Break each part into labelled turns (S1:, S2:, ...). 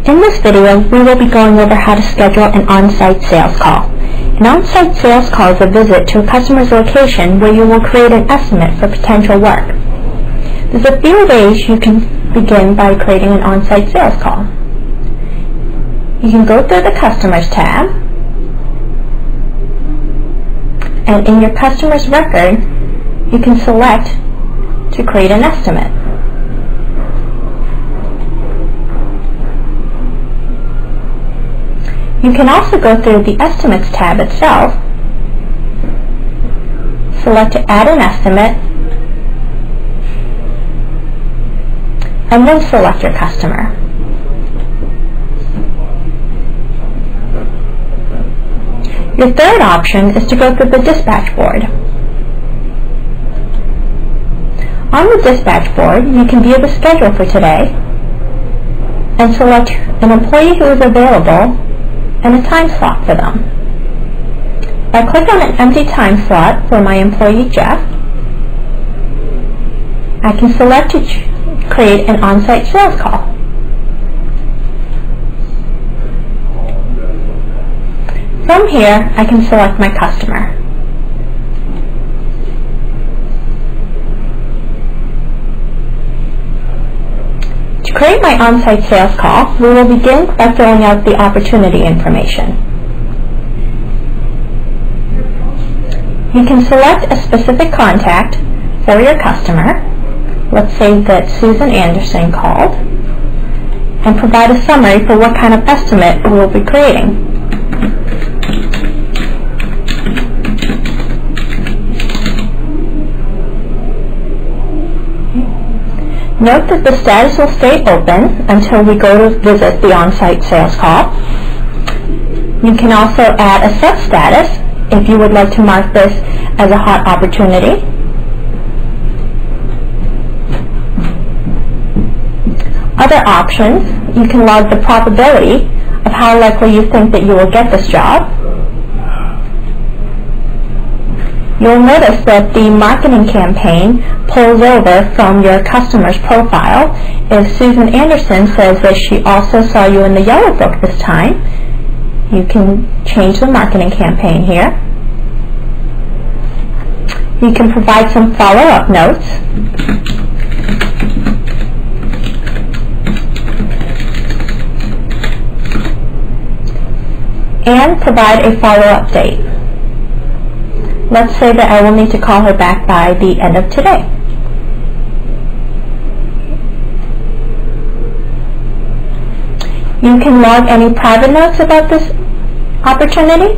S1: In this video, we will be going over how to schedule an on-site sales call. An on-site sales call is a visit to a customer's location where you will create an estimate for potential work. There's a few ways you can begin by creating an on-site sales call. You can go through the Customers tab, and in your customer's record, you can select to create an estimate. You can also go through the Estimates tab itself, select to add an estimate, and then select your customer. Your third option is to go through the dispatch board. On the dispatch board, you can view the schedule for today and select an employee who is available and a time slot for them. If I click on an empty time slot for my employee Jeff, I can select to create an on-site sales call. From here, I can select my customer. To create my on-site sales call, we will begin by filling out the opportunity information. You can select a specific contact for your customer. Let's say that Susan Anderson called, and provide a summary for what kind of estimate we will be creating. Note that the status will stay open until we go to visit the on-site sales call. You can also add a set status if you would like to mark this as a hot opportunity. Other options, you can log the probability of how likely you think that you will get this job. You'll notice that the marketing campaign pulls over from your customer's profile. If Susan Anderson says that she also saw you in the Yellow Book this time, you can change the marketing campaign here. You can provide some follow-up notes. And provide a follow-up date. Let's say that I will need to call her back by the end of today. You can log any private notes about this opportunity,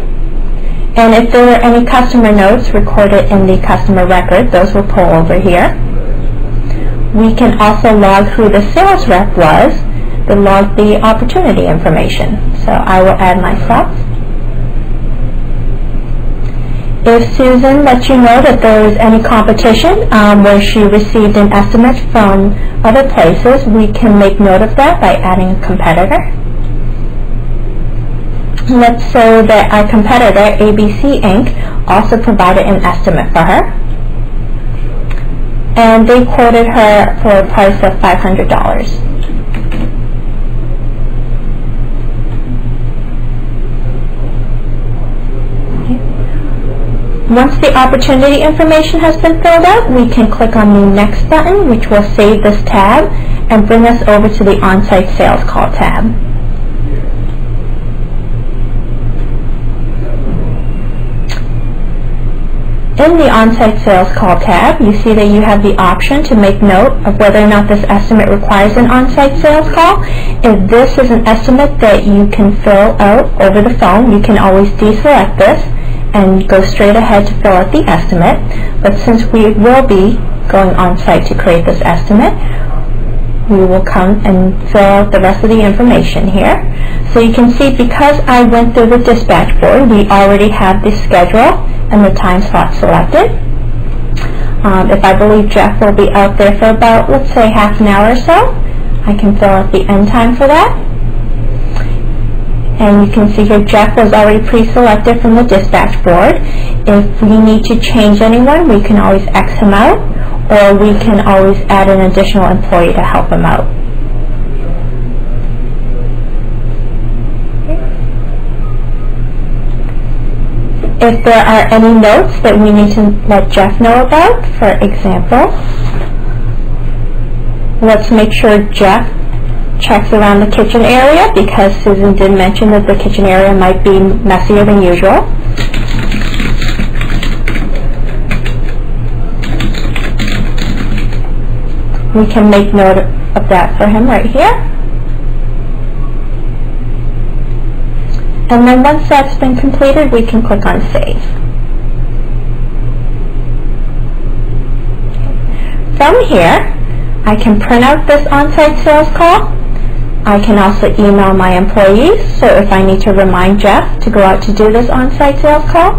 S1: and if there are any customer notes recorded in the customer record, those will pull over here. We can also log who the sales rep was that logged the opportunity information. So I will add myself. If Susan lets you know that there is any competition where she received an estimate from other places, we can make note of that by adding a competitor. Let's say that our competitor, ABC Inc., also provided an estimate for her, and they quoted her for a price of $500. Once the opportunity information has been filled out, we can click on the Next button, which will save this tab and bring us over to the On-Site Sales Call tab. In the On-Site Sales Call tab, you see that you have the option to make note of whether or not this estimate requires an on-site sales call. If this is an estimate that you can fill out over the phone, you can always deselect this and go straight ahead to fill out the estimate. But since we will be going on site to create this estimate, we will come and fill out the rest of the information here. So you can see, because I went through the dispatch board, we already have the schedule and the time slot selected. If I believe Jeff will be out there for about, let's say, half an hour or so, I can fill out the end time for that. And you can see here Jeff was already pre-selected from the dispatch board. If we need to change anyone, we can always X him out, or we can always add an additional employee to help him out. If there are any notes that we need to let Jeff know about, for example, let's make sure Jeff checks around the kitchen area, because Susan did mention that the kitchen area might be messier than usual. We can make note of that for him right here. And then once that's been completed, we can click on Save. From here, I can print out this on-site sales call. I can also email my employees, so if I need to remind Jeff to go out to do this on-site sales call,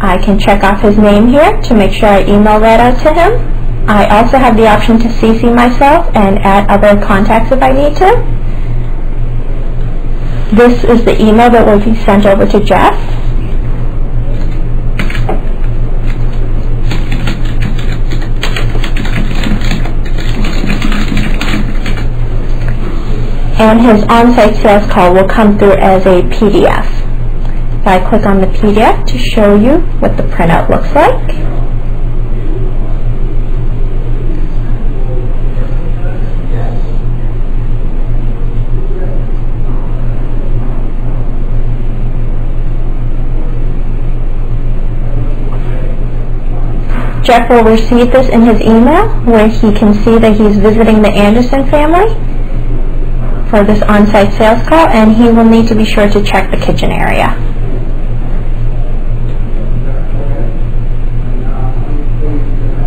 S1: I can check off his name here to make sure I email that out to him. I also have the option to CC myself and add other contacts if I need to. This is the email that will be sent over to Jeff. And his on-site sales call will come through as a PDF. If I click on the PDF to show you what the printout looks like. Jeff will receive this in his email, where he can see that he's visiting the Anderson family for this on-site sales call, and he will need to be sure to check the kitchen area.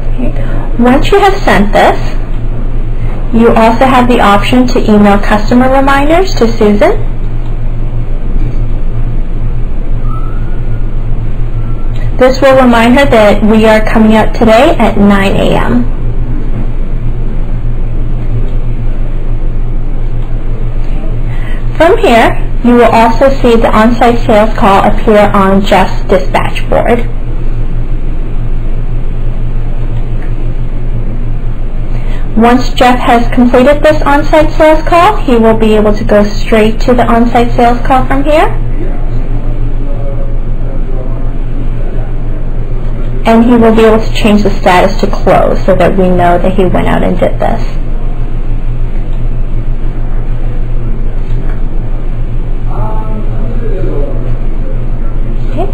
S1: Okay. Once you have sent this, you also have the option to email customer reminders to Susan. This will remind her that we are coming out today at 9 a.m. From here, you will also see the on-site sales call appear on Jeff's dispatch board. Once Jeff has completed this on-site sales call, he will be able to go straight to the on-site sales call from here. And he will be able to change the status to closed so that we know that he went out and did this. Okay.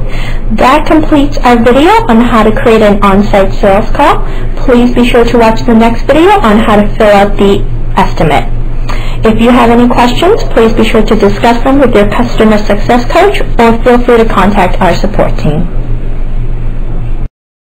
S1: That completes our video on how to create an on-site sales call. Please be sure to watch the next video on how to fill out the estimate. If you have any questions, please be sure to discuss them with your customer success coach, or feel free to contact our support team.